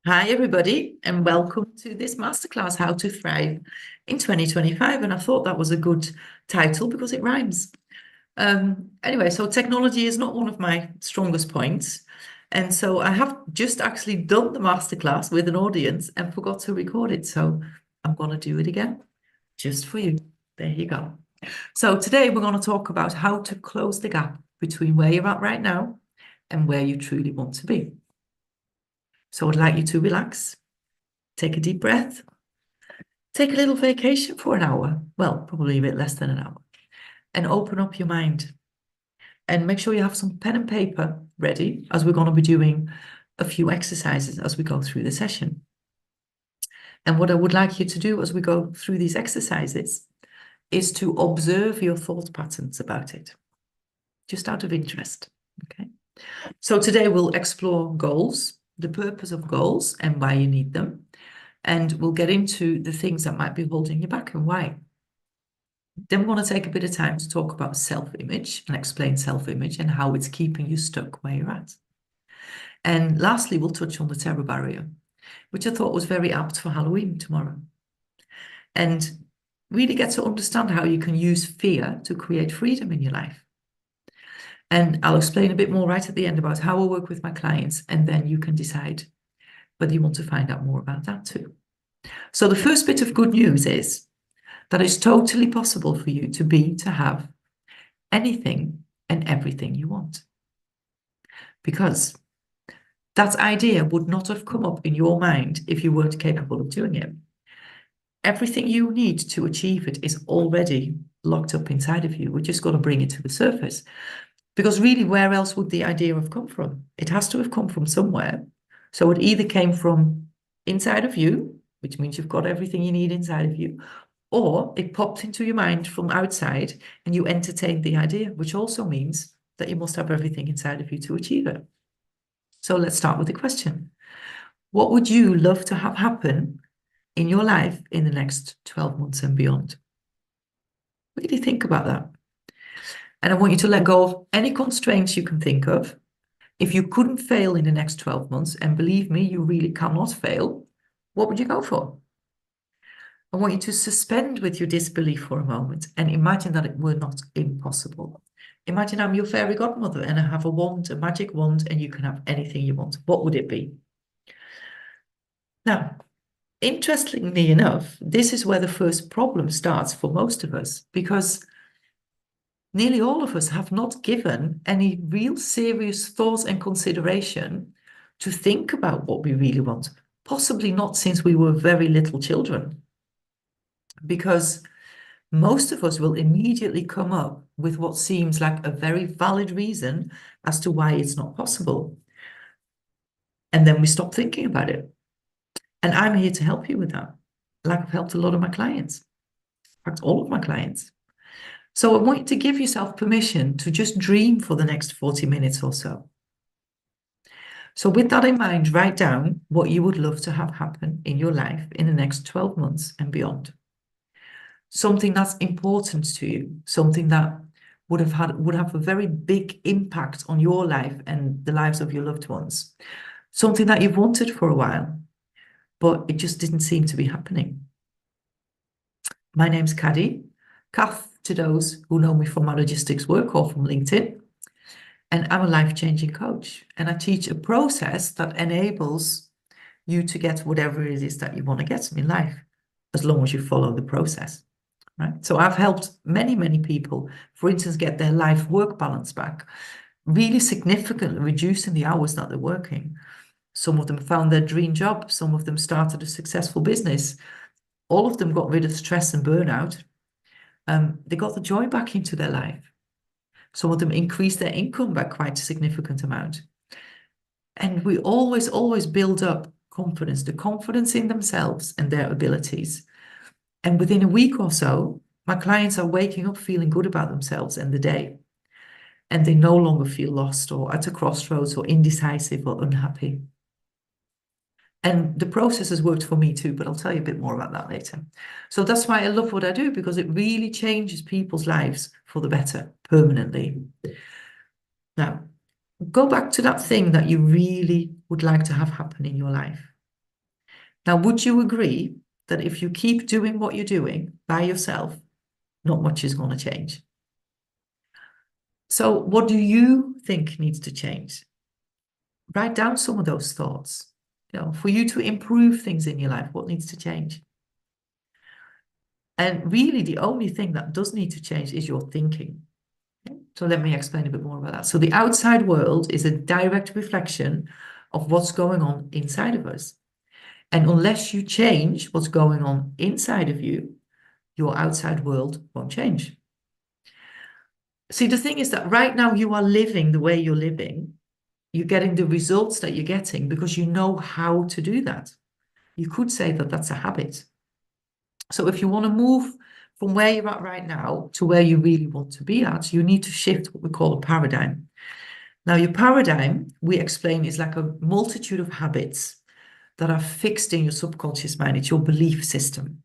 Hi, everybody, and welcome to this masterclass, How to Thrive in 2025. And I thought that was a good title because it rhymes. Anyway, so technology is not one of my strongest points. And so I have just actually done the masterclass with an audience and forgot to record it. So I'm going to do it again just for you. There you go. So today we're going to talk about how to close the gap between where you're at right now and where you truly want to be. So I'd like you to relax. Take a deep breath. Take a little vacation for an hour. Well, probably a bit less than an hour. And open up your mind. And make sure you have some pen and paper ready, as we're going to be doing a few exercises as we go through the session. And what I would like you to do as we go through these exercises is to observe your thought patterns about it, just out of interest. Okay. So today we'll explore goals, the purpose of goals and why you need them. And we'll get into the things that might be holding you back and why. Then we're going to take a bit of time to talk about self-image and explain self-image and how it's keeping you stuck where you're at. And lastly, we'll touch on the terror barrier, which I thought was very apt for Halloween tomorrow. And really get to understand how you can use fear to create freedom in your life. And I'll explain a bit more right at the end about how I work with my clients, and then you can decide whether you want to find out more about that too. So the first bit of good news is that it's totally possible for you to have anything and everything you want. Because that idea would not have come up in your mind if you weren't capable of doing it. Everything you need to achieve it is already locked up inside of you. We're just going to bring it to the surface. Because really, where else would the idea have come from? It has to have come from somewhere. So it either came from inside of you, which means you've got everything you need inside of you, or it popped into your mind from outside and you entertained the idea, which also means that you must have everything inside of you to achieve it. So let's start with the question. What would you love to have happen in your life in the next 12 months and beyond? Really think about that. And I want you to let go of any constraints you can think of. If you couldn't fail in the next 12 months, and believe me, you really cannot fail, what would you go for? I want you to suspend with your disbelief for a moment and imagine that it were not impossible. Imagine I'm your fairy godmother and I have a wand, a magic wand, and you can have anything you want. What would it be? Now, interestingly enough, this is where the first problem starts for most of us, because nearly all of us have not given any real serious thought and consideration to think about what we really want, possibly not since we were very little children. Because most of us will immediately come up with what seems like a very valid reason as to why it's not possible. And then we stop thinking about it. And I'm here to help you with that, like I've helped a lot of my clients, in fact, all of my clients. So I want you to give yourself permission to just dream for the next 40 minutes or so. So with that in mind, write down what you would love to have happen in your life in the next 12 months and beyond. Something that's important to you, something that would have a very big impact on your life and the lives of your loved ones. Something that you've wanted for a while, but it just didn't seem to be happening. My name's Caddy, Kath to those who know me from my logistics work or from LinkedIn. And I'm a life-changing coach. And I teach a process that enables you to get whatever it is that you want to get in life, as long as you follow the process. Right? So I've helped many, many people, for instance, get their life-work balance back, really significantly reducing the hours that they're working. Some of them found their dream job. Some of them started a successful business. All of them got rid of stress and burnout. They got the joy back into their life. Some of them increased their income by quite a significant amount. And we always, always build up confidence, the confidence in themselves and their abilities. And within a week or so, my clients are waking up feeling good about themselves and the day. And they no longer feel lost or at a crossroads or indecisive or unhappy. And the process has worked for me too, but I'll tell you a bit more about that later. So that's why I love what I do, because it really changes people's lives for the better permanently. Now, go back to that thing that you really would like to have happen in your life. Now, would you agree that if you keep doing what you're doing by yourself, not much is going to change? So what do you think needs to change? Write down some of those thoughts. For you to improve things in your life, what needs to change? And really, the only thing that does need to change is your thinking. So let me explain a bit more about that. So the outside world is a direct reflection of what's going on inside of us. And unless you change what's going on inside of you, your outside world won't change. See, the thing is that right now you are living the way you're living. You're getting the results that you're getting because you know how to do that. You could say that that's a habit. So if you want to move from where you're at right now to where you really want to be at, you need to shift what we call a paradigm. Now, your paradigm, we explain, is like a multitude of habits that are fixed in your subconscious mind. It's your belief system.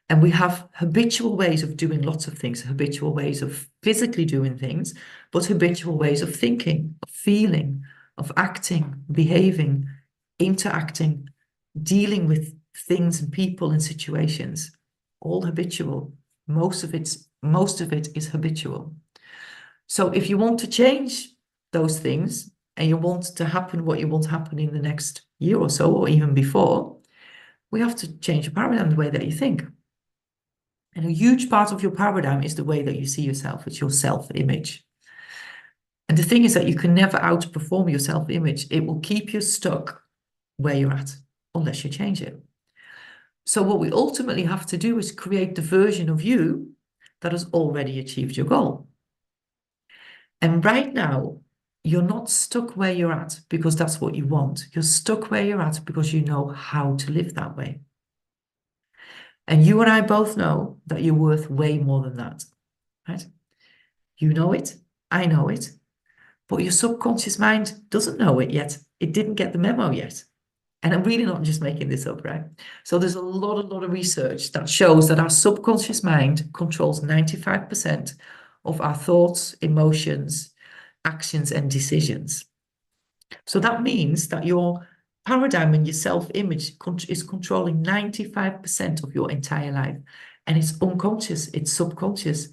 And we have habitual ways of doing lots of things, habitual ways of physically doing things, but habitual ways of thinking, of feeling, of acting, behaving, interacting, dealing with things and people and situations, all habitual. Most of it is habitual. So if you want to change those things and you want to happen what you want to happen in the next year or so, or even before, we have to change your paradigm, the way that you think. And a huge part of your paradigm is the way that you see yourself. It's your self-image. And the thing is that you can never outperform your self-image. It will keep you stuck where you're at unless you change it. So what we ultimately have to do is create the version of you that has already achieved your goal. And right now, you're not stuck where you're at because that's what you want. You're stuck where you're at because you know how to live that way. And you and I both know that you're worth way more than that, right? You know it, I know it, but your subconscious mind doesn't know it yet. It didn't get the memo yet. And I'm really not just making this up, right? So there's a lot of research that shows that our subconscious mind controls 95% of our thoughts, emotions, actions, and decisions. So that means that your paradigm and your self-image is controlling 95% of your entire life. And it's unconscious, it's subconscious,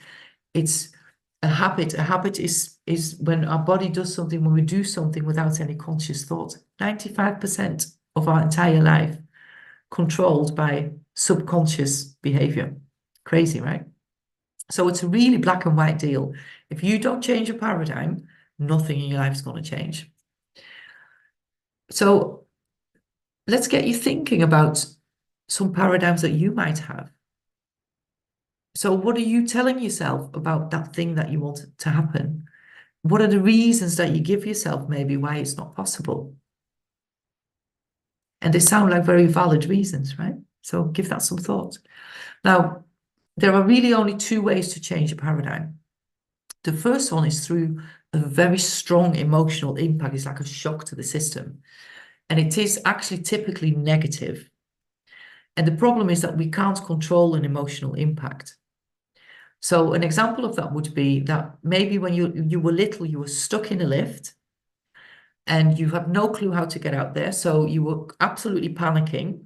it's a habit. A habit is when our body does something, when we do something without any conscious thought. 95% of our entire life controlled by subconscious behavior. Crazy, right? So it's a really black and white deal. If you don't change your paradigm, nothing in your life is going to change. So let's get you thinking about some paradigms that you might have. So what are you telling yourself about that thing that you want to happen? What are the reasons that you give yourself maybe why it's not possible? And they sound like very valid reasons, right? So give that some thought. Now, there are really only two ways to change a paradigm. The first one is through a very strong emotional impact. It's like a shock to the system. And it is actually typically negative. And the problem is that we can't control an emotional impact. So an example of that would be that maybe when you were little, you were stuck in a lift and you had no clue how to get out there. So you were absolutely panicking.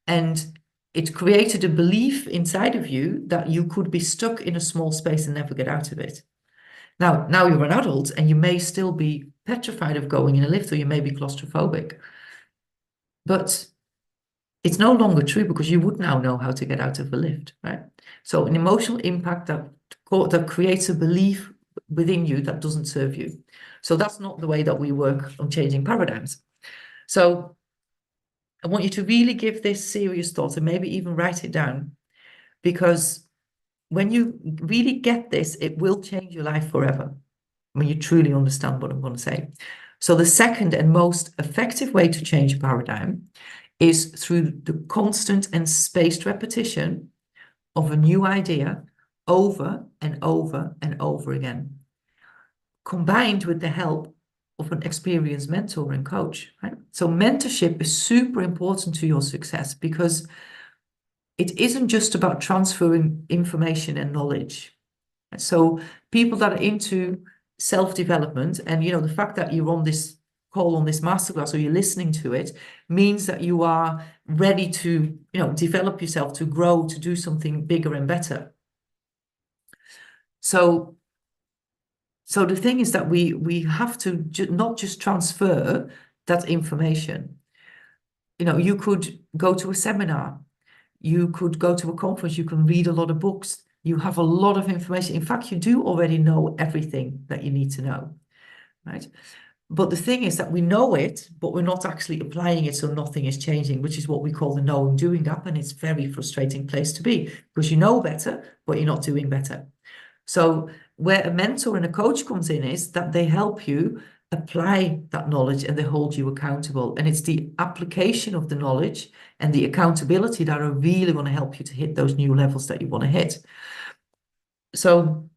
And it created a belief inside of you that you could be stuck in a small space and never get out of it. Now you're an adult and you may still be petrified of going in a lift, or you may be claustrophobic. But it's no longer true because you would now know how to get out of a lift, right? So an emotional impact that creates a belief within you that doesn't serve you. So that's not the way that we work on changing paradigms. So I want you to really give this serious thought and maybe even write it down, because when you really get this, it will change your life forever when you truly understand what I'm going to say. So the second and most effective way to change a paradigm is through the constant and spaced repetition of a new idea over and over and over again, combined with the help of an experienced mentor and coach, right? So mentorship is super important to your success because it isn't just about transferring information and knowledge. So people that are into self-development, and the fact that you're on this call on this masterclass or you're listening to it means that you are ready to, develop yourself, to grow, to do something bigger and better. So the thing is that we have to not just transfer that information. You could go to a seminar, you could go to a conference, you can read a lot of books, you have a lot of information. In fact, you do already know everything that you need to know, right? But the thing is that we know it, but we're not actually applying it, so nothing is changing, which is what we call the knowing doing gap. And it's a very frustrating place to be because you know better, but you're not doing better. So where a mentor and a coach comes in is that they help you apply that knowledge and they hold you accountable. And it's the application of the knowledge and the accountability that are really going to help you to hit those new levels that you want to hit. So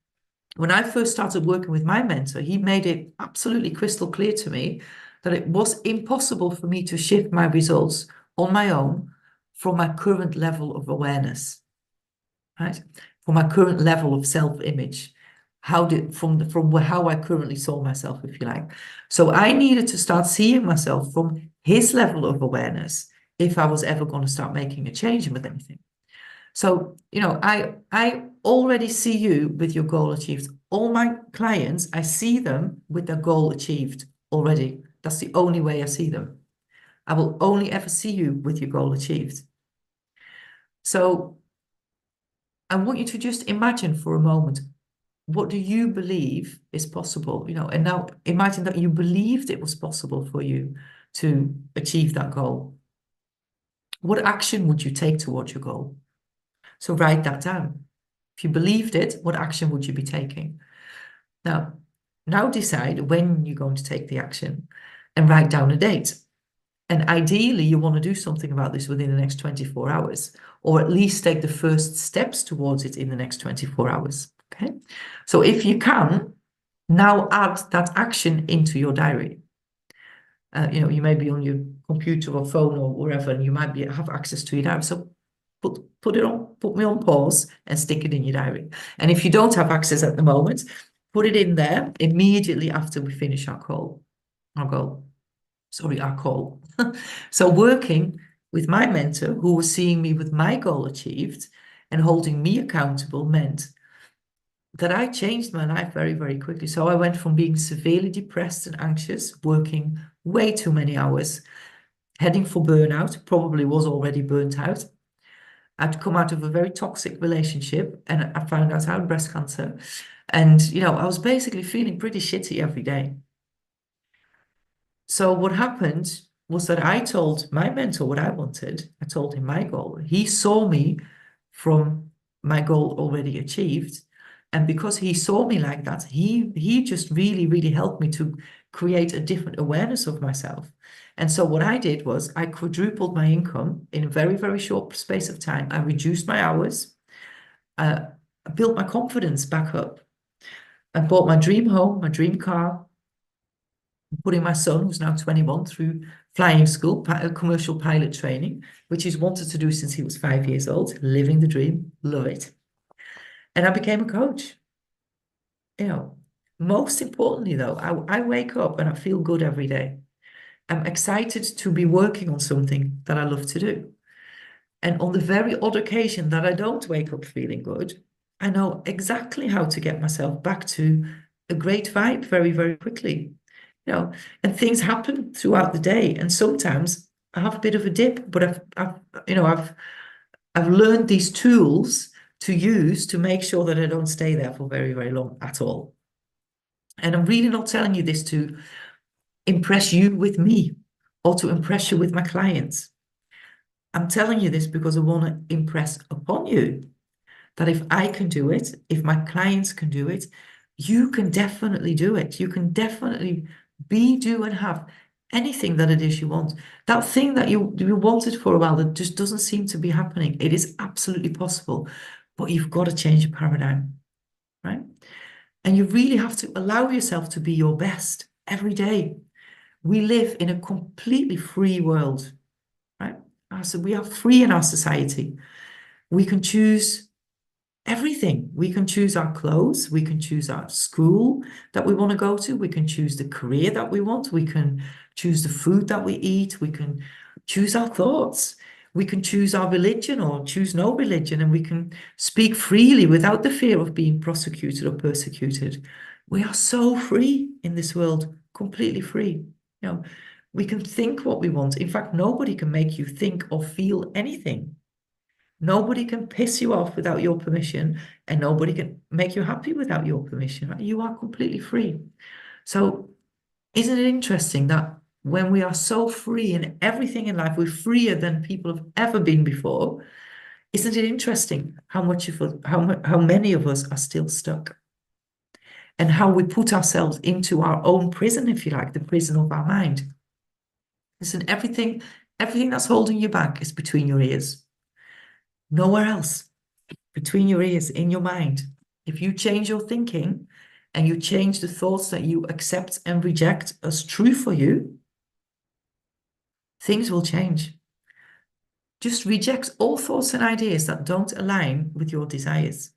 when I first started working with my mentor, he made it absolutely crystal clear to me that it was impossible for me to shift my results on my own from my current level of awareness, right? From my current level of self-image, from how I currently saw myself, if you like. So I needed to start seeing myself from his level of awareness if I was ever going to start making a change with anything. So, I already see you with your goal achieved. All my clients, I see them with their goal achieved already. That's the only way I see them. I will only ever see you with your goal achieved. So I want you to just imagine for a moment, what do you believe is possible? And now imagine that you believed it was possible for you to achieve that goal. What action would you take towards your goal? So write that down. If you believed it, what action would you be taking? Now decide when you're going to take the action and write down a date. And ideally, you want to do something about this within the next 24 hours, or at least take the first steps towards it in the next 24 hours. Okay. So if you can, now add that action into your diary. You may be on your computer or phone or wherever, and you might have access to your diary. So put me on pause and stick it in your diary. And if you don't have access at the moment, put it in there immediately after we finish our call. So working with my mentor, who was seeing me with my goal achieved and holding me accountable, meant that I changed my life very, very quickly. So I went from being severely depressed and anxious, working way too many hours, heading for burnout, probably was already burnt out. I'd come out of a very toxic relationship and I found out I had breast cancer. And, I was basically feeling pretty shitty every day. So what happened was that I told my mentor what I wanted. I told him my goal. He saw me from my goal already achieved. And because he saw me like that, he just really, really helped me to create a different awareness of myself. And so what I did was I quadrupled my income in a very, very short space of time. I reduced my hours. I built my confidence back up. I bought my dream home, my dream car, putting my son, who's now 21, through flying school, commercial pilot training, which he's wanted to do since he was 5 years old, living the dream, love it. And I became a coach. Most importantly, though, I wake up and I feel good every day. I'm excited to be working on something that I love to do. And on the very odd occasion that I don't wake up feeling good, I know exactly how to get myself back to a great vibe very, very quickly. And things happen throughout the day. And sometimes I have a bit of a dip, but I've learned these tools to use to make sure that I don't stay there for very, very long at all. And I'm really not telling you this to impress you with me or to impress you with my clients. I'm telling you this because I want to impress upon you that if I can do it, if my clients can do it, you can definitely do it. You can definitely do, and have anything that it is you want. That thing that you wanted for a while that just doesn't seem to be happening. It is absolutely possible, but you've got to change your paradigm, right? And you really have to allow yourself to be your best every day. We live in a completely free world, right? So we are free in our society. We can choose everything. We can choose our clothes, we can choose our school that we want to go to, we can choose the career that we want, we can choose the food that we eat, we can choose our thoughts, we can choose our religion or choose no religion, and we can speak freely without the fear of being prosecuted or persecuted. We are so free in this world, completely free. You know, we can think what we want. In fact, nobody can make you think or feel anything. Nobody can piss you off without your permission, and nobody can make you happy without your permission. Right? You are completely free. So isn't it interesting that when we are so free in everything in life, we're freer than people have ever been before? Isn't it interesting how many of us are still stuck? And how we put ourselves into our own prison, if you like, the prison of our mind. Listen, everything that's holding you back is between your ears. Nowhere else. Between your ears, in your mind. If you change your thinking and you change the thoughts that you accept and reject as true for you, things will change. Just reject all thoughts and ideas that don't align with your desires,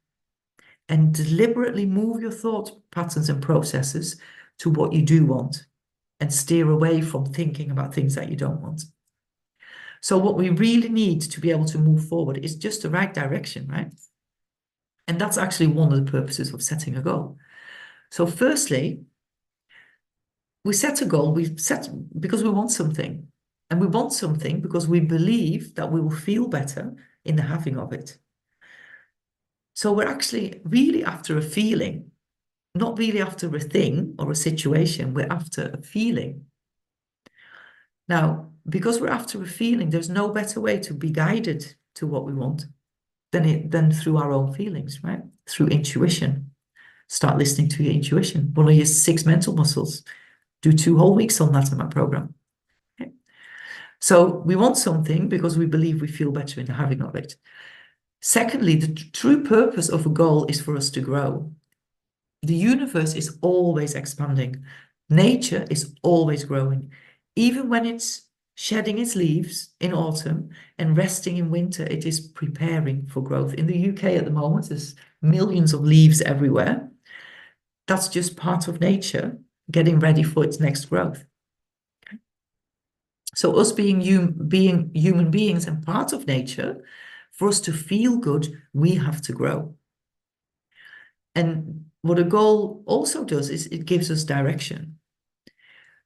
and deliberately move your thought patterns and processes to what you do want, and steer away from thinking about things that you don't want. So what we really need to be able to move forward is just the right direction, right? And that's actually one of the purposes of setting a goal. So firstly, we set a goal, we set because we want something. And we want something because we believe that we will feel better in the having of it. So we're actually really after a feeling, not really after a thing or a situation, we're after a feeling. Now, because we're after a feeling, there's no better way to be guided to what we want than through our own feelings, right? Through intuition. Start listening to your intuition, one of your 6 mental muscles. Do 2 whole weeks on that in my program. Okay? So we want something because we believe we feel better in the having of it. Secondly, the true purpose of a goal is for us to grow. The universe is always expanding. Nature is always growing. Even when it's shedding its leaves in autumn and resting in winter, it is preparing for growth. In the UK at the moment, there's millions of leaves everywhere. That's just part of nature getting ready for its next growth. Okay? So us being human beings and part of nature, for us to feel good, we have to grow. And what a goal also does is it gives us direction.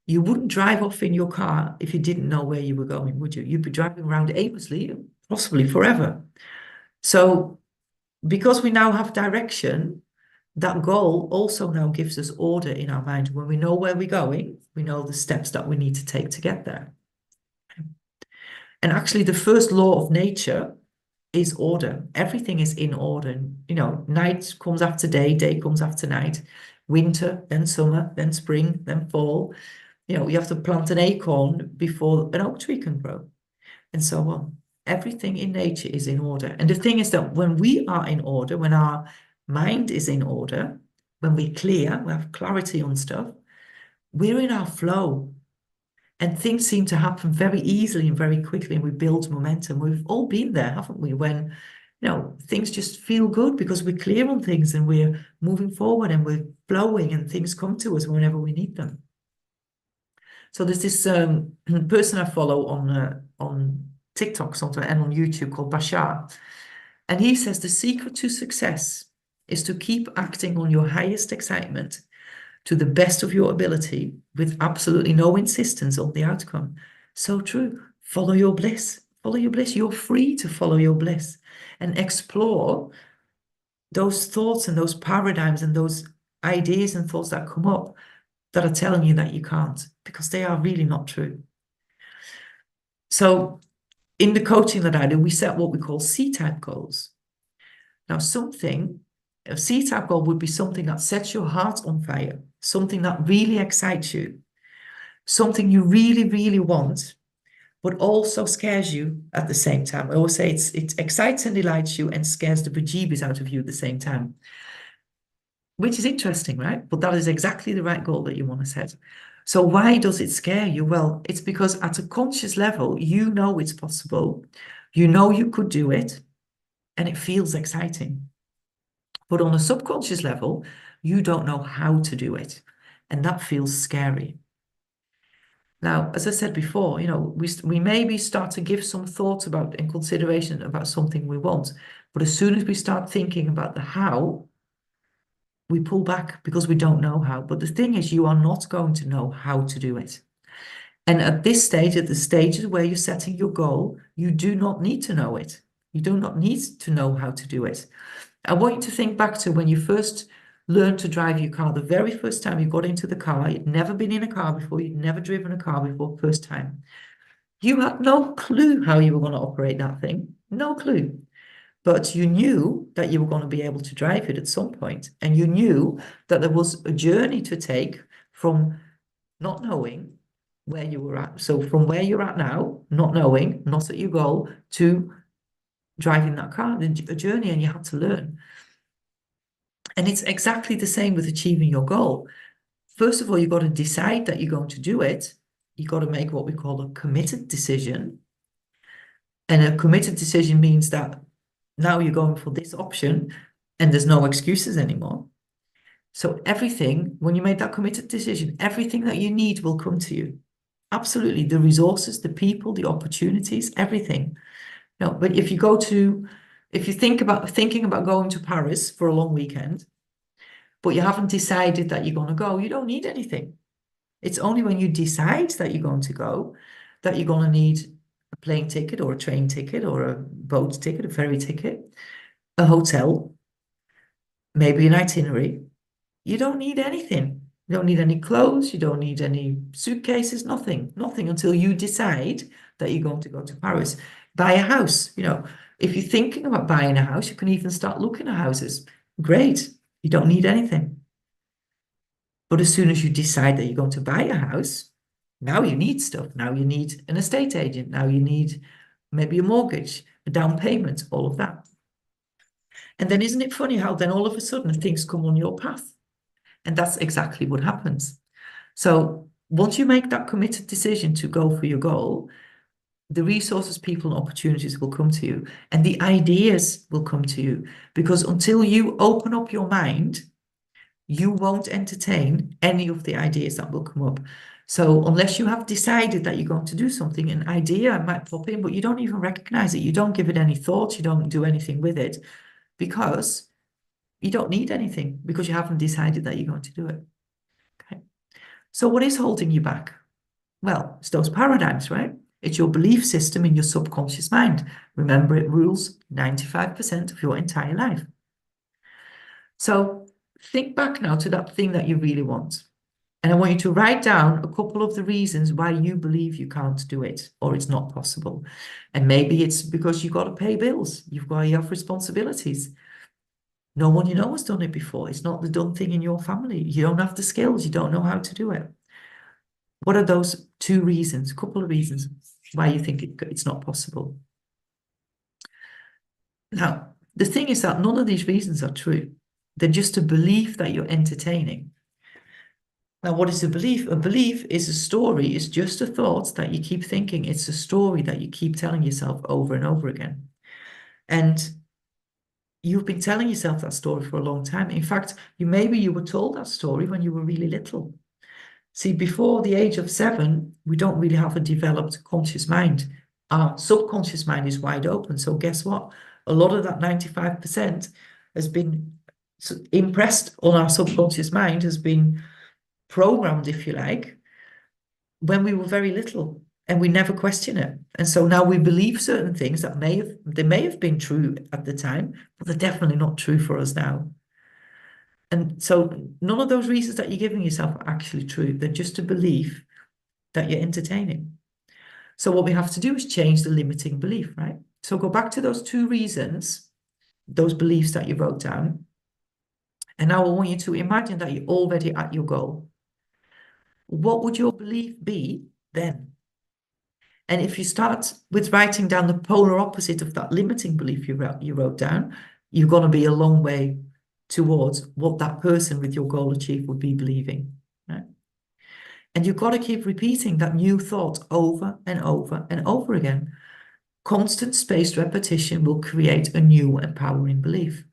You wouldn't drive off in your car if you didn't know where you were going, would you? You'd be driving around aimlessly, possibly forever. So because we now have direction, that goal also now gives us order in our mind. When we know where we're going, we know the steps that we need to take to get there. And actually, the first law of nature is order. Everything is in order. You know, night comes after day, day comes after night, winter, then summer, then spring, then fall. You know, you have to plant an acorn before an oak tree can grow, and so on. Everything in nature is in order. And the thing is that when we are in order, when our mind is in order, when we're clear, we have clarity on stuff, we're in our flow. And things seem to happen very easily and very quickly, and we build momentum. We've all been there, haven't we? When, you know, things just feel good because we're clear on things and we're moving forward and we're flowing, and things come to us whenever we need them. So there's this person I follow on TikTok sometimes and on YouTube called Bashar. And he says the secret to success is to keep acting on your highest excitement to the best of your ability with absolutely no insistence on the outcome. So true. Follow your bliss. Follow your bliss. You're free to follow your bliss and explore those thoughts and those paradigms and those ideas and thoughts that come up that are telling you that you can't, because they are really not true. So in the coaching that I do, we set what we call C-type goals. Now, a C-type goal would be something that sets your heart on fire, something that really excites you, something you really, really want, but also scares you at the same time. I always say it excites and delights you and scares the bejeebies out of you at the same time, which is interesting, right? But that is exactly the right goal that you want to set. So why does it scare you? Well, it's because at a conscious level, you know it's possible, you know you could do it, and it feels exciting. But on a subconscious level, you don't know how to do it. And that feels scary. Now, as I said before, we maybe start to give some thought about and consideration about something we want. But as soon as we start thinking about the how, we pull back because we don't know how. But the thing is, you are not going to know how to do it. And at this stage, at the stages where you're setting your goal, you do not need to know it. You do not need to know how to do it. I want you to think back to when you first learned to drive your car, the very first time you got into the car, you'd never been in a car before, you'd never driven a car before, first time. You had no clue how you were going to operate that thing, no clue. But you knew that you were going to be able to drive it at some point, and you knew that there was a journey to take from not knowing where you were at. So from where you're at now, not knowing, not at your goal, to driving that car, a journey, and you had to learn. And it's exactly the same with achieving your goal. First of all, you've got to decide that you're going to do it. You've got to make what we call a committed decision. And a committed decision means that now you're going for this option and there's no excuses anymore. So everything, when you make that committed decision, everything that you need will come to you. Absolutely. The resources, the people, the opportunities, everything. No, but if you think about thinking about going to Paris for a long weekend, but you haven't decided that you're going to go, you don't need anything. It's only when you decide that you're going to go that you're going to need a plane ticket or a train ticket or a boat ticket, a ferry ticket, a hotel, maybe an itinerary. You don't need anything. You don't need any clothes. You don't need any suitcases, nothing until you decide that you're going to go to Paris. Buy a house. If you're thinking about buying a house, you can even start looking at houses. Great. You don't need anything. But as soon as you decide that you're going to buy a house, now you need stuff. Now you need an estate agent. Now you need maybe a mortgage, a down payment, all of that. And then isn't it funny how then all of a sudden things come on your path? And that's exactly what happens. So once you make that committed decision to go for your goal, the resources, people, and opportunities will come to you, and the ideas will come to you. Because until you open up your mind, you won't entertain any of the ideas that will come up. So unless you have decided that you're going to do something, an idea might pop in, but you don't even recognize it. You don't give it any thought. You don't do anything with it because you don't need anything, because you haven't decided that you're going to do it. Okay. So what is holding you back? Well, it's those paradigms, right? It's your belief system in your subconscious mind. Remember, it rules 95% of your entire life. So think back now to that thing that you really want. And I want you to write down a couple of the reasons why you believe you can't do it or it's not possible. And maybe it's because you've got to pay bills. You have responsibilities. No one you know has done it before. It's not the done thing in your family. You don't have the skills. You don't know how to do it. What are those two reasons, a couple of reasons why you think it's not possible? Now, the thing is that none of these reasons are true. They're just a belief that you're entertaining. Now, what is a belief? A belief is a story. It's just a thought that you keep thinking. It's a story that you keep telling yourself over and over again. And you've been telling yourself that story for a long time. In fact, maybe you were told that story when you were really little. See, before the age of 7, we don't really have a developed conscious mind. Our subconscious mind is wide open. So guess what? A lot of that 95% has been impressed on our subconscious mind, has been programmed, if you like, when we were very little, and we never question it. And so now we believe certain things that may have been true at the time, but they're definitely not true for us now. And so none of those reasons that you're giving yourself are actually true. They're just a belief that you're entertaining. So what we have to do is change the limiting belief, right? So go back to those two reasons, those beliefs that you wrote down. And now I want you to imagine that you're already at your goal. What would your belief be then? And if you start with writing down the polar opposite of that limiting belief you wrote down, you're going to be a long way towards what that person with your goal achieved would be believing, right? And you've got to keep repeating that new thought over and over and over again. Constant spaced repetition will create a new empowering belief.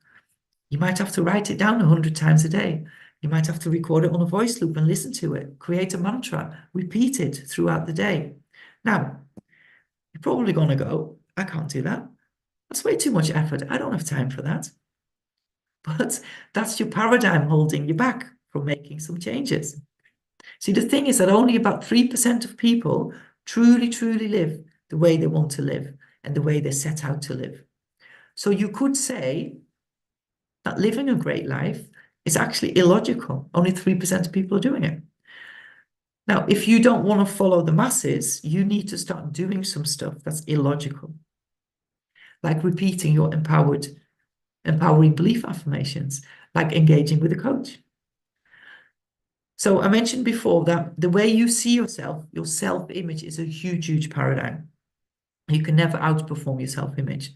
You might have to write it down 100 times a day. You might have to record it on a voice loop and listen to it. Create a mantra, repeat it throughout the day. Now, you're probably going to go, I can't do that. That's way too much effort. I don't have time for that. But that's your paradigm holding you back from making some changes. See, the thing is that only about 3% of people truly, truly live the way they want to live and the way they set out to live. So you could say that living a great life is actually illogical. Only 3% of people are doing it. Now, if you don't want to follow the masses, you need to start doing some stuff that's illogical, like repeating your empowering belief affirmations, like engaging with a coach. So I mentioned before that the way you see yourself, your self-image is a huge, huge paradigm. You can never outperform your self-image.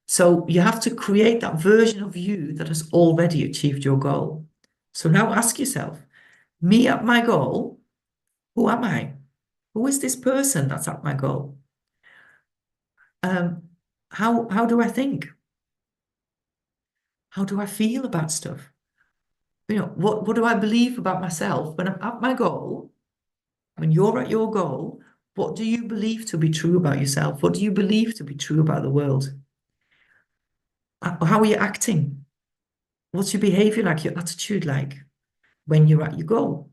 So you have to create that version of you that has already achieved your goal. So now ask yourself, me at my goal, who am I? Who is this person that's at my goal? How do I think? How do I feel about stuff? What do I believe about myself when I'm at my goal? When you're at your goal, what do you believe to be true about yourself? What do you believe to be true about the world? How are you acting? What's your behavior like, your attitude like when you're at your goal?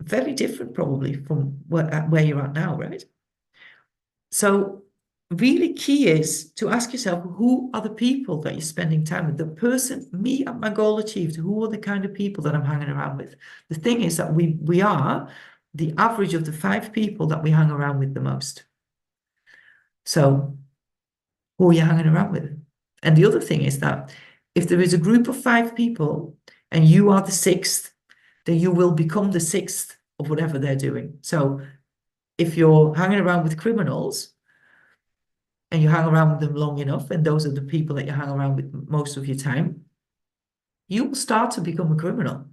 Very different probably from where you're at now, right? So really key is to ask yourself, who are the people that you're spending time with? The person, me at my goal achieved, who are the kind of people that I'm hanging around with? The thing is that we are the average of the 5 people that we hang around with the most. So who are you hanging around with? And the other thing is that if there is a group of 5 people and you are the 6th, then you will become the 6th of whatever they're doing. So if you're hanging around with criminals and you hang around with them long enough, and those are the people that you hang around with most of your time, you will start to become a criminal,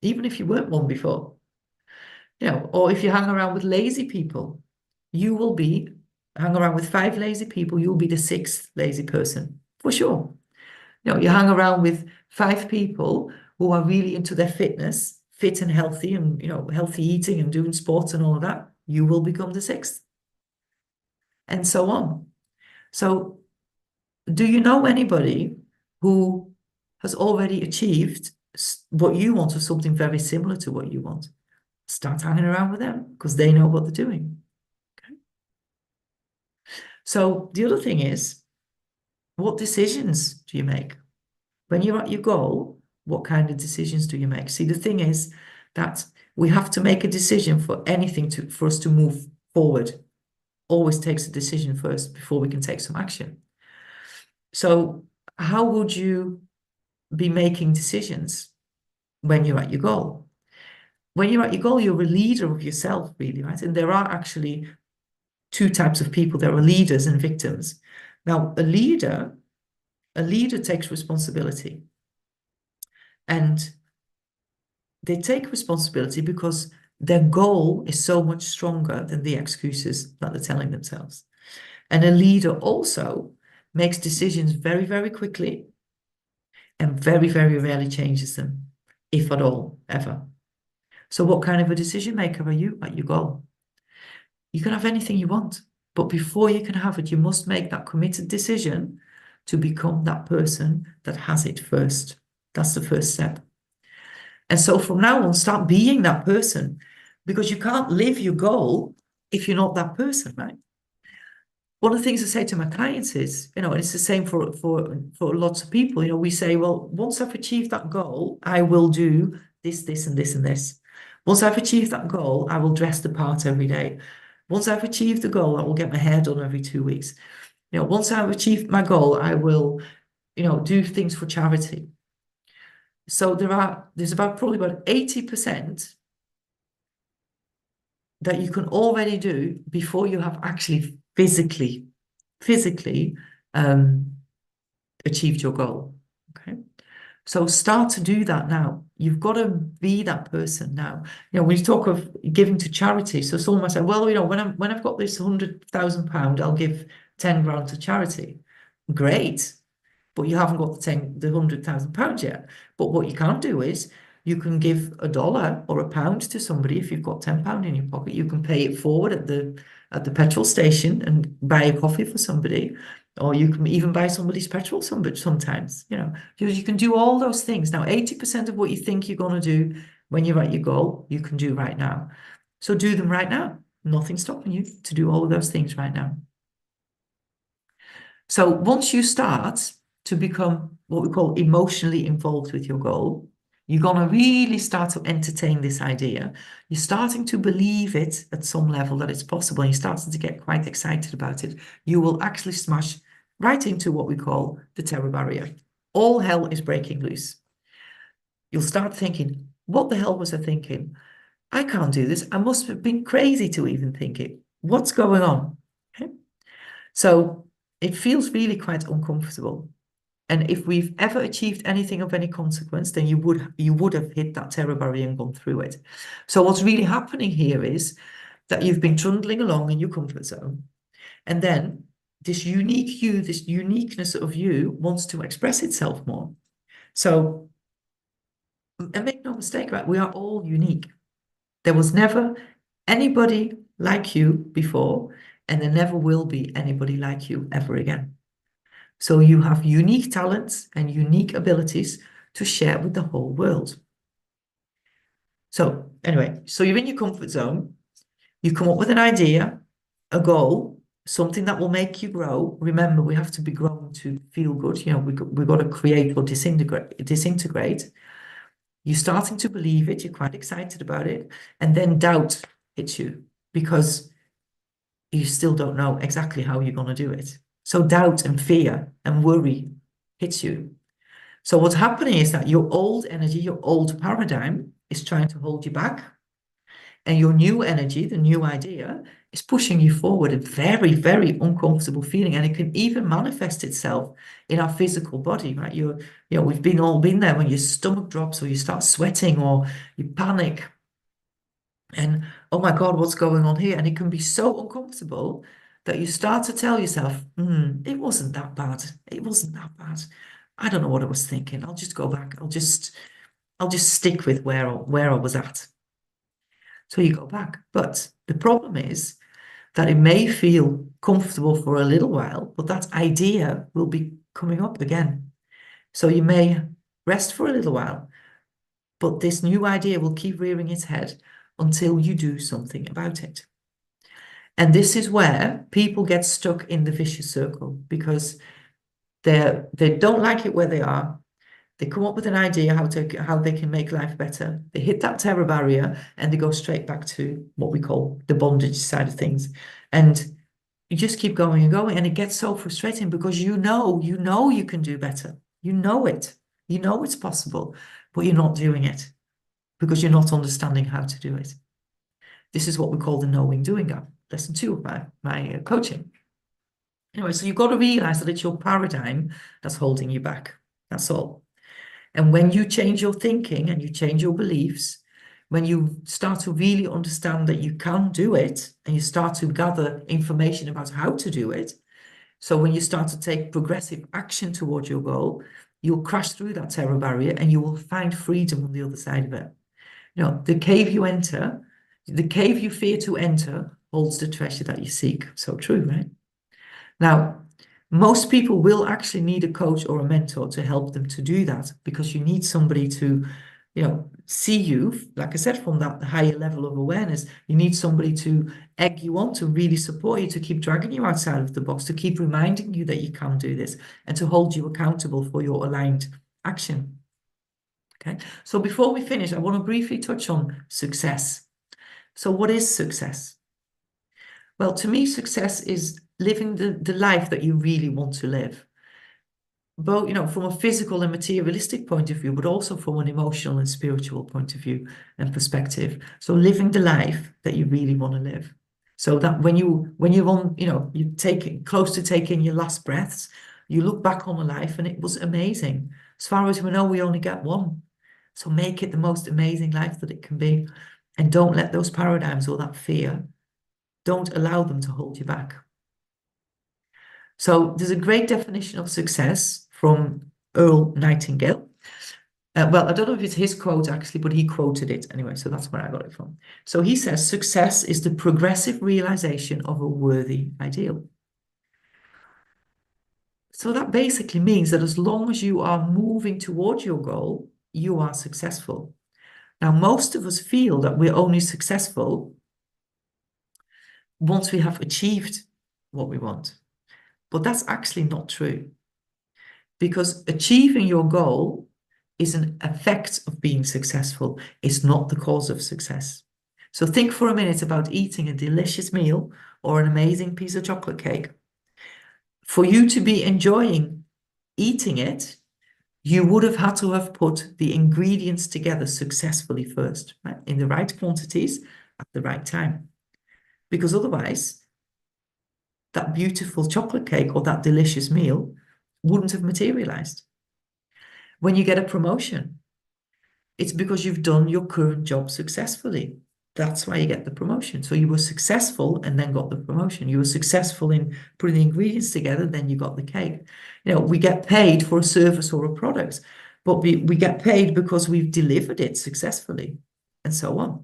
even if you weren't one before. Or if you hang around with lazy people, you will hang around with 5 lazy people, you'll be the 6th lazy person, for sure. You hang around with 5 people who are really into their fitness, fit and healthy, and healthy eating and doing sports and all of that, you will become the 6th. And so on. So do you know anybody who has already achieved what you want or something very similar to what you want? Start hanging around with them because they know what they're doing. Okay? So the other thing is, what decisions do you make? When you're at your goal, what kind of decisions do you make? See, the thing is that we have to make a decision for anything for us to move forward. Always takes a decision first before we can take some action. So how would you be making decisions when you're at your goal? When you're at your goal, you're a leader of yourself, really, right? And there are actually 2 types of people. There are leaders and victims. Now, a leader takes responsibility. And they take responsibility because their goal is so much stronger than the excuses that they're telling themselves. And a leader also makes decisions very, very quickly and very, very rarely changes them, if at all, ever. So what kind of a decision maker are you at your goal? You can have anything you want, but before you can have it, you must make that committed decision to become that person that has it first. That's the first step. And so from now on, start being that person, because you can't live your goal if you're not that person, right? One of the things I say to my clients is, and it's the same for lots of people, we say, well, once I've achieved that goal, I will do this, this, and this, and this. Once I've achieved that goal, I will dress the part every day. Once I've achieved the goal, I will get my hair done every 2 weeks. Once I've achieved my goal, I will, do things for charity. So there's probably about 80% that you can already do before you have actually physically achieved your goal. Okay. So start to do that now. You've got to be that person now. When you talk of giving to charity, so someone might say, well, when I've got this £100,000, I'll give 10 grand to charity. Great. but you haven't got the £100,000 yet. But what you can do is you can give a dollar or a pound to somebody. If you've got £10 in your pocket, you can pay it forward at the petrol station and buy a coffee for somebody, or you can even buy somebody's petrol sometimes, you can do all those things. Now, 80% of what you think you're going to do when you're at your goal, you can do right now. So do them right now. Nothing's stopping you to do all of those things right now. So once you start to become what we call emotionally involved with your goal, you're going to really start to entertain this idea. You're starting to believe it at some level that it's possible, and you're starting to get quite excited about it. You will actually smash right into what we call the terror barrier. All hell is breaking loose. You'll start thinking, what the hell was I thinking? I can't do this. I must have been crazy to even think it. What's going on? Okay. So it feels really quite uncomfortable. And if we've ever achieved anything of any consequence, then you would have hit that terror barrier and gone through it. So what's really happening here is that you've been trundling along in your comfort zone, and then this unique you, this uniqueness of you, wants to express itself more. So, and make no mistake about it, we are all unique. There was never anybody like you before, and there never will be anybody like you ever again. So you have unique talents and unique abilities to share with the whole world. So anyway, so you're in your comfort zone. You come up with an idea, a goal, something that will make you grow. Remember, we have to be grown to feel good. We've got to create or disintegrate. You're starting to believe it. You're quite excited about it. And then doubt hits you because you still don't know exactly how you're going to do it. So doubt and fear and worry hits you. So what's happening is that your old energy, your old paradigm is trying to hold you back. And your new energy, the new idea, is pushing you forward, a very, very uncomfortable feeling. And it can even manifest itself in our physical body, right? We've all been there when your stomach drops or you start sweating or you panic. And oh my God, what's going on here? And it can be so uncomfortable that you start to tell yourself, it wasn't that bad. It wasn't that bad. I don't know what I was thinking. I'll just go back. I'll just stick with where I was at. So you go back. But the problem is that it may feel comfortable for a little while, but that idea will be coming up again. So you may rest for a little while, but this new idea will keep rearing its head until you do something about it. And this is where people get stuck in the vicious circle because they don't like it where they are. They come up with an idea how they can make life better. They hit that terror barrier and they go straight back to what we call the bondage side of things. And you just keep going and going. And it gets so frustrating because you know you can do better. You know it. You know it's possible, but you're not doing it because you're not understanding how to do it. This is what we call the knowing doing gap. Lesson 2 of my coaching. Anyway, so you've got to realize that it's your paradigm that's holding you back. That's all. And when you change your thinking and you change your beliefs, when you start to really understand that you can do it and you start to gather information about how to do it, so when you start to take progressive action towards your goal, you'll crash through that terror barrier and you will find freedom on the other side of it. The cave you enter, the cave you fear to enter holds the treasure that you seek. So true, right? Now, most people will actually need a coach or a mentor to help them to do that because you need somebody to, see you, like I said, from that higher level of awareness. You need somebody to egg you on, to really support you, to keep dragging you outside of the box, to keep reminding you that you can do this and to hold you accountable for your aligned action. Okay, so before we finish, I want to briefly touch on success. So what is success? Well, to me, success is living the life that you really want to live. Both, from a physical and materialistic point of view, but also from an emotional and spiritual point of view and perspective. So living the life that you really want to live. So that when you're on, you take close to taking your last breaths, you look back on a life and it was amazing. As far as we know, we only get one. So make it the most amazing life that it can be. And don't let those paradigms or that fear, don't allow them to hold you back. So there's a great definition of success from Earl Nightingale. Well, I don't know if it's his quote actually, but he quoted it anyway, so that's where I got it from. So he says, success is the progressive realization of a worthy ideal. So that basically means that as long as you are moving towards your goal, you are successful. Now, most of us feel that we're only successful once we have achieved what we want. But that's actually not true, because achieving your goal is an effect of being successful. It's not the cause of success. So think for a minute about eating a delicious meal or an amazing piece of chocolate cake. For you to be enjoying eating it, you would have had to have put the ingredients together successfully first, right? In the right quantities at the right time. Because otherwise, that beautiful chocolate cake or that delicious meal wouldn't have materialized. When you get a promotion, it's because you've done your current job successfully. That's why you get the promotion. So you were successful and then got the promotion. You were successful in putting the ingredients together, then you got the cake. You know, we get paid for a service or a product, but we get paid because we've delivered it successfully, and so on.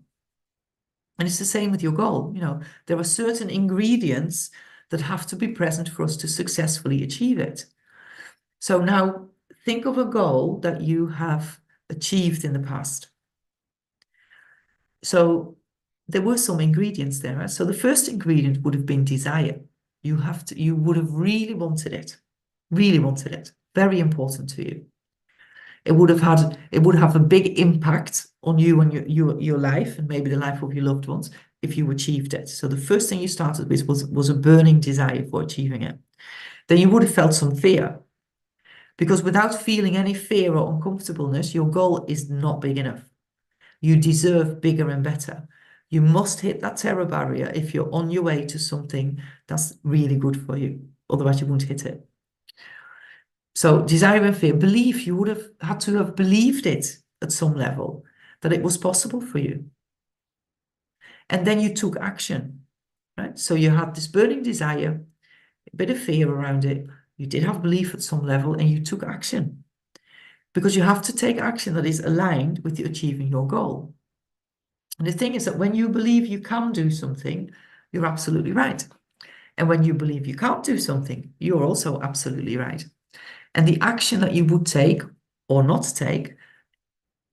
And it's the same with your goal. You know, there are certain ingredients that have to be present for us to successfully achieve it. So now think of a goal that you have achieved in the past. So there were some ingredients there, right? So the first ingredient would have been desire. You would have really wanted it, very important to you. It would have a big impact on you and your life, and maybe the life of your loved ones, if you achieved it. So the first thing you started with was a burning desire for achieving it. Then you would have felt some fear, because without feeling any fear or uncomfortableness, your goal is not big enough. You deserve bigger and better. You must hit that terror barrier if you're on your way to something that's really good for you. Otherwise, you won't hit it. So desire and fear, belief, you would have had to have believed it at some level, that it was possible for you. And then you took action, right? So you had this burning desire, a bit of fear around it. You did have belief at some level, and you took action. Because you have to take action that is aligned with you achieving your goal. And the thing is that when you believe you can do something, you're absolutely right. And when you believe you can't do something, you're also absolutely right. And the action that you would take or not take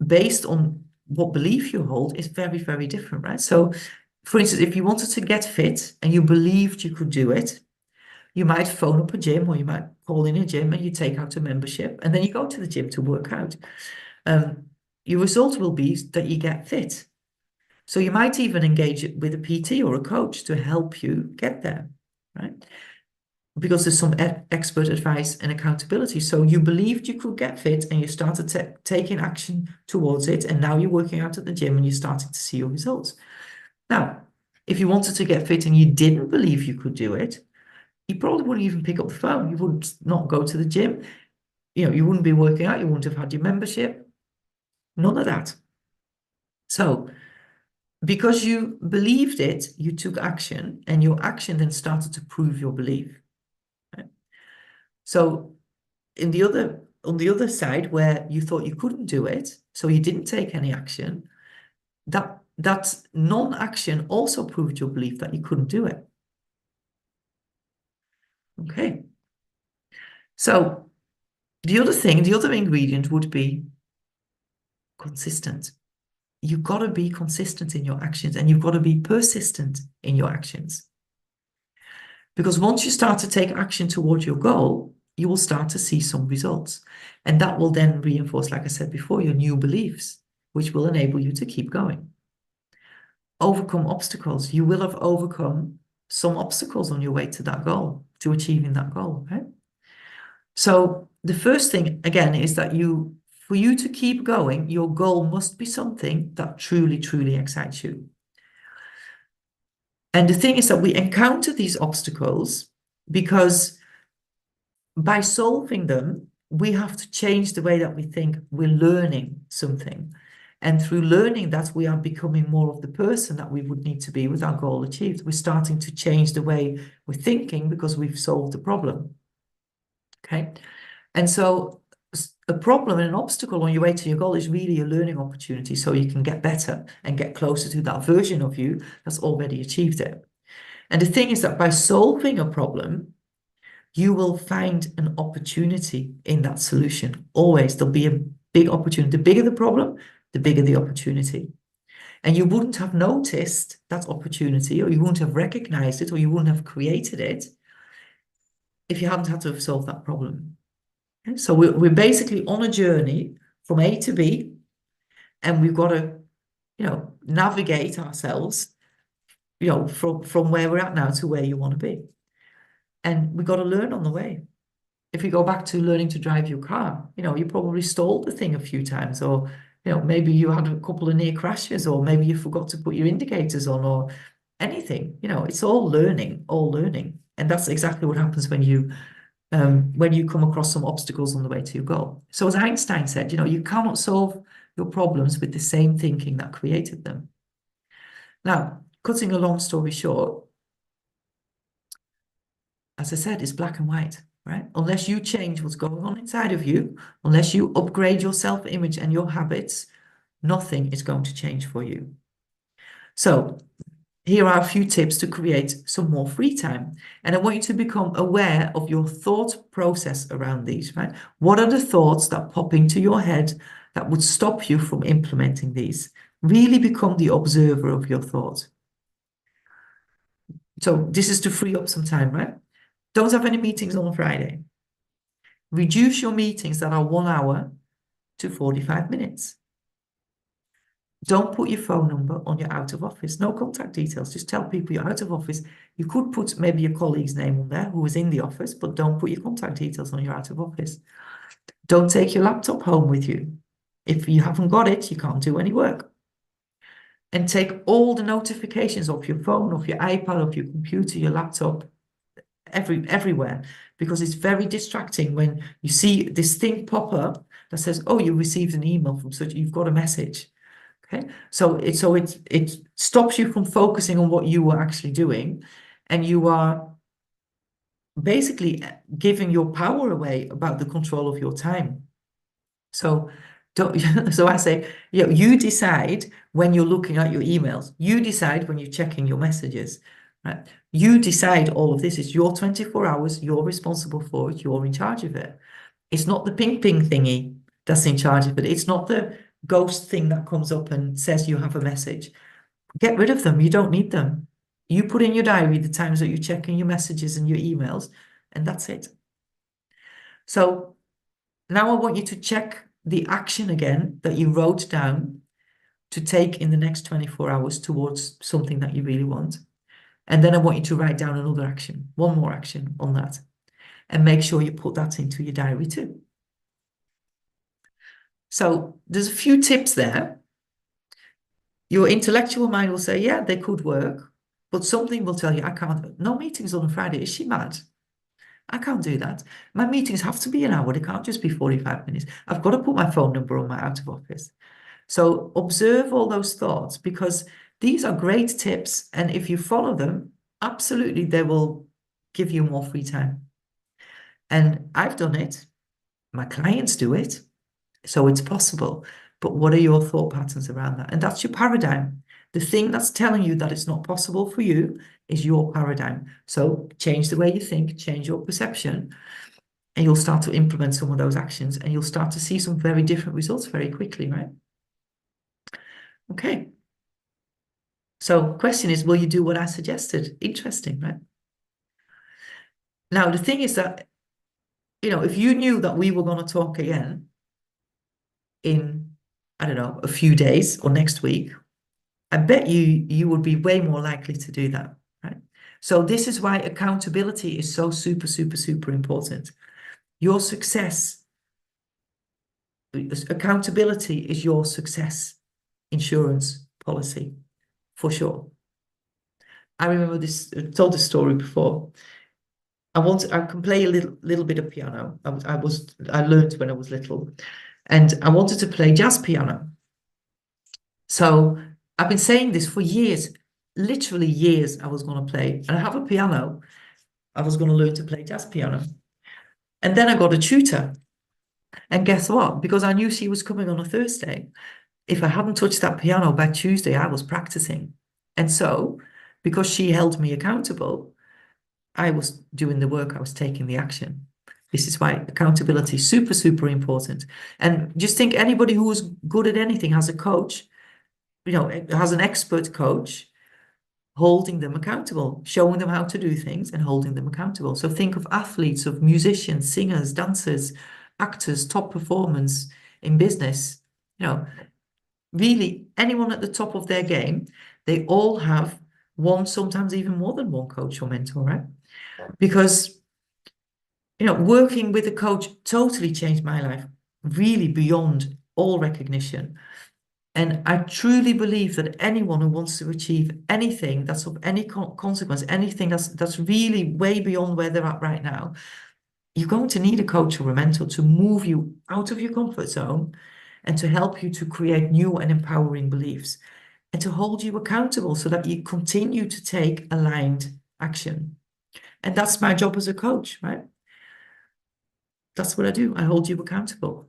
based on what belief you hold is very, very different, right? So, for instance, if you wanted to get fit and you believed you could do it, you might phone up a gym, or you might call in a gym and you take out a membership, and then you go to the gym to work out. Your result will be that you get fit. So you might even engage with a PT or a coach to help you get there, right? Because there's some expert advice and accountability. So you believed you could get fit and you started taking action towards it. And now you're working out at the gym and you're starting to see your results. Now, if you wanted to get fit and you didn't believe you could do it, you probably wouldn't even pick up the phone. You wouldn't not go to the gym. You know, you wouldn't be working out. You wouldn't have had your membership. None of that. So because you believed it, you took action, and your action then started to prove your belief. Right? So on the other side, where you thought you couldn't do it, so you didn't take any action, that non-action also proved your belief that you couldn't do it. Okay. So the other ingredient would be consistent. You've got to be consistent in your actions, and you've got to be persistent in your actions. Because once you start to take action towards your goal, you will start to see some results. And that will then reinforce, like I said before, your new beliefs, which will enable you to keep going. Overcome obstacles. You will have overcome some obstacles on your way to that goal, to achieving that goal, right? So the first thing, again, is that for you to keep going, your goal must be something that truly, truly excites you. And the thing is that we encounter these obstacles because by solving them, we have to change the way that we think. We're learning something. And through learning that, we are becoming more of the person that we would need to be with our goal achieved. We're starting to change the way we're thinking because we've solved the problem. Okay. And so a problem and an obstacle on your way to your goal is really a learning opportunity so you can get better and get closer to that version of you that's already achieved it. And the thing is that by solving a problem, you will find an opportunity in that solution. Always, there'll be a big opportunity. The bigger the problem, the bigger the opportunity. And you wouldn't have noticed that opportunity, or you wouldn't have recognized it, or you wouldn't have created it if you hadn't had to have solved that problem. Okay? So we're basically on a journey from A to B, and we've got to, navigate ourselves, from where we're at now to where you want to be. And we've got to learn on the way. If you go back to learning to drive your car, you probably stalled the thing a few times, or, maybe you had a couple of near crashes, or maybe you forgot to put your indicators on, or anything. It's all learning, all learning. And that's exactly what happens when you come across some obstacles on the way to your goal. So as Einstein said, you cannot solve your problems with the same thinking that created them. Now, cutting a long story short, as I said, it's black and white, right? Unless you change what's going on inside of you, unless you upgrade your self-image and your habits, nothing is going to change for you. So here are a few tips to create some more free time. And I want you to become aware of your thought process around these, right? What are the thoughts that pop into your head that would stop you from implementing these? Really become the observer of your thoughts. So this is to free up some time, right? Don't have any meetings on a Friday. Reduce your meetings that are 1 hour to 45 minutes. Don't put your phone number on your out of office. No contact details. Just tell people you're out of office. You could put maybe your colleague's name on there who was in the office, but don't put your contact details on your out of office. Don't take your laptop home with you. If you haven't got it, you can't do any work. And take all the notifications off your phone, off your iPad, off your computer, your laptop, everywhere, because it's very distracting when you see this thing pop up that says, oh, you received an email from such, you've got a message. Okay, so it stops you from focusing on what you were actually doing, and you are basically giving your power away about the control of your time. So don't so I say, you decide when you're looking at your emails, you decide when you're checking your messages, right? You decide all of this. It's your 24 hours, you're responsible for it, you're in charge of it. It's not the ping thingy that's in charge of it. It's not the ghost thing that comes up and says you have a message. Get rid of them. You don't need them. You put in your diary the times that you're checking your messages and your emails, and that's it. So now I want you to check the action again that you wrote down to take in the next 24 hours towards something that you really want. And then I want you to write down another action, one more action on that, and make sure you put that into your diary too. So there's a few tips there. Your intellectual mind will say, yeah, they could work, but something will tell you, I can't. No meetings on a Friday. Is she mad? I can't do that. My meetings have to be an hour. They can't just be 45 minutes. I've got to put my phone number on my out of office. So observe all those thoughts, because these are great tips. And if you follow them, absolutely, they will give you more free time. And I've done it. My clients do it. So it's possible. But what are your thought patterns around that? And that's your paradigm. The thing that's telling you that it's not possible for you is your paradigm. So change the way you think, change your perception, and you'll start to implement some of those actions, and you'll start to see some very different results very quickly, right? Okay. So question is, will you do what I suggested? Interesting, right? Now, the thing is that, if you knew that we were going to talk again in, I don't know, a few days or next week, I bet you would be way more likely to do that, right? So this is why accountability is so super, super, super important. Your success, accountability is your success insurance policy, for sure. I remember this, I told this story before. I can play a little bit of piano. I learned when I was little, and I wanted to play jazz piano. So I've been saying this for years, literally years. I was going to play, and I have a piano. I was going to learn to play jazz piano, and then I got a tutor. And guess what? Because I knew she was coming on a Thursday, if I hadn't touched that piano by Tuesday, I was practicing. And so, because she held me accountable, I was doing the work, I was taking the action. This is why accountability is super, super important. And just think anybody who is good at anything has a coach, has an expert coach holding them accountable, showing them how to do things and holding them accountable. So think of athletes, of musicians, singers, dancers, actors, top performers in business, really anyone at the top of their game, they all have one, sometimes even more than one coach or mentor, right? Because, working with a coach totally changed my life, really beyond all recognition. And I truly believe that anyone who wants to achieve anything that's of any consequence, anything that's really way beyond where they're at right now, you're going to need a coach or a mentor to move you out of your comfort zone and to help you to create new and empowering beliefs and to hold you accountable so that you continue to take aligned action. And that's my job as a coach, right? That's what I do. I hold you accountable.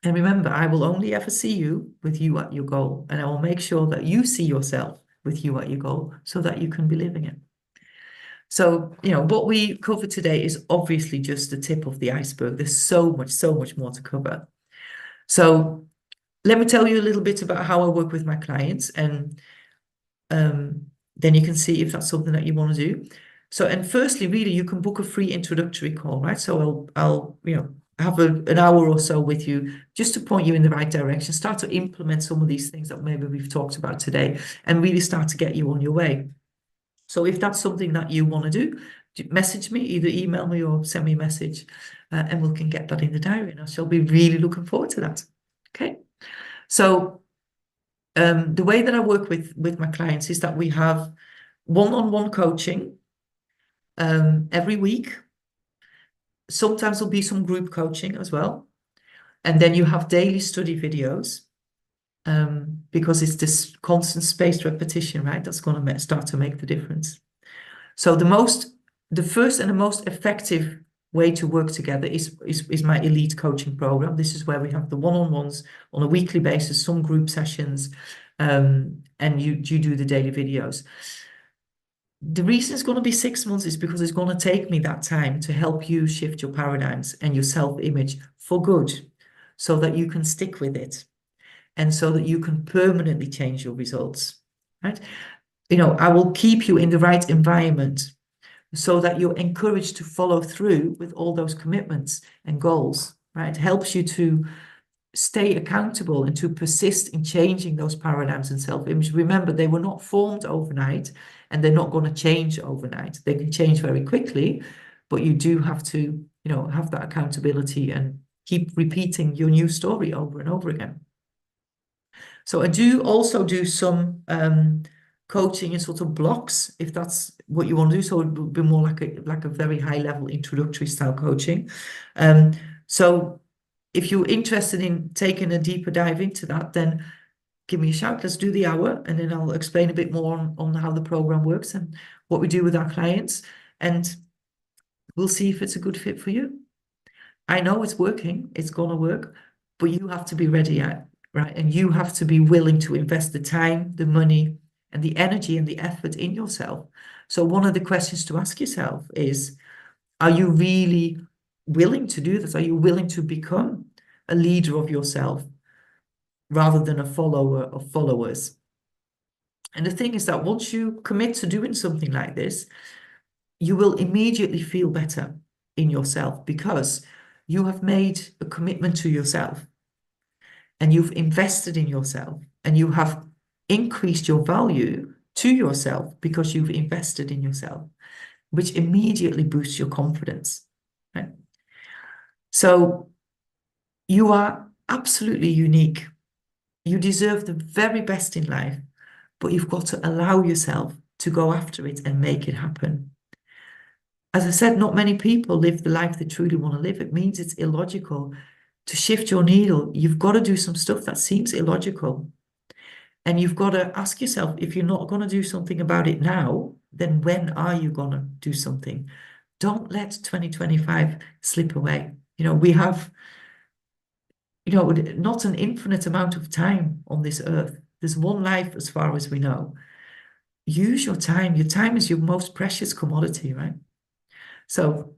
And remember, I will only ever see you with you at your goal. And I will make sure that you see yourself with you at your goal so that you can be living it. So, what we cover today is obviously just the tip of the iceberg. There's so much more to cover. So let me tell you a little bit about how I work with my clients, and then you can see if that's something that you want to do. So, and firstly, really, you can book a free introductory call, right? So I'll have an hour or so with you just to point you in the right direction, start to implement some of these things that maybe we've talked about today, and really start to get you on your way. So if that's something that you want to do, message me, either email me or send me a message, and we can get that in the diary. And I shall be really looking forward to that. Okay. So the way that I work with my clients is that we have one-on-one coaching every week. Sometimes there'll be some group coaching as well. And then you have daily study videos because it's this constant spaced repetition, right? That's going to start to make the difference. So the first and the most effective way to work together is my elite coaching program. This is where we have the one-on-ones on a weekly basis, some group sessions, and you do the daily videos. The reason it's going to be 6 months is because it's going to take me that time to help you shift your paradigms and your self-image for good so that you can stick with it and so that you can permanently change your results, right? I will keep you in the right environment so that you're encouraged to follow through with all those commitments and goals, right? It helps you to stay accountable and to persist in changing those paradigms and self-image. Remember, they were not formed overnight and they're not going to change overnight. They can change very quickly, but you do have to, have that accountability and keep repeating your new story over and over again. So I do also do some coaching in sort of blocks, if that's what you want to do. So it would be more like a very high level introductory style coaching. So if you're interested in taking a deeper dive into that, then give me a shout. Let's do the hour, and then I'll explain a bit more on how the program works and what we do with our clients, and we'll see if it's a good fit for you. I know it's working, it's gonna work, but you have to be ready, right? And you have to be willing to invest the time, the money, and the energy and the effort in yourself. So one of the questions to ask yourself is, are you really willing to do this? Are you willing to become a leader of yourself rather than a follower of followers? And the thing is that once you commit to doing something like this, you will immediately feel better in yourself because you have made a commitment to yourself and you've invested in yourself and you have increased your value to yourself because you've invested in yourself, which immediately boosts your confidence, right? So you are absolutely unique. You deserve the very best in life, but you've got to allow yourself to go after it and make it happen. As I said, not many people live the life they truly want to live. It means it's illogical. To shift your needle, you've got to do some stuff that seems illogical. And you've got to ask yourself, if you're not going to do something about it now, then when are you going to do something? Don't let 2025 slip away. We have not an infinite amount of time on this earth. There's one life as far as we know. Use your time. Your time is your most precious commodity, right? So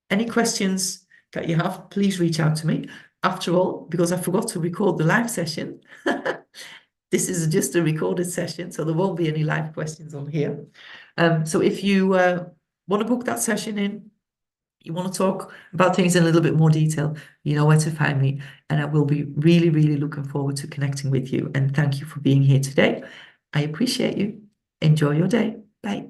any questions that you have, please reach out to me. After all, because I forgot to record the live session, this is just a recorded session, so there won't be any live questions on here. So if you want to book that session in, you want to talk about things in a little bit more detail, you know where to find me. And I will be really, really looking forward to connecting with you. And thank you for being here today. I appreciate you. Enjoy your day. Bye.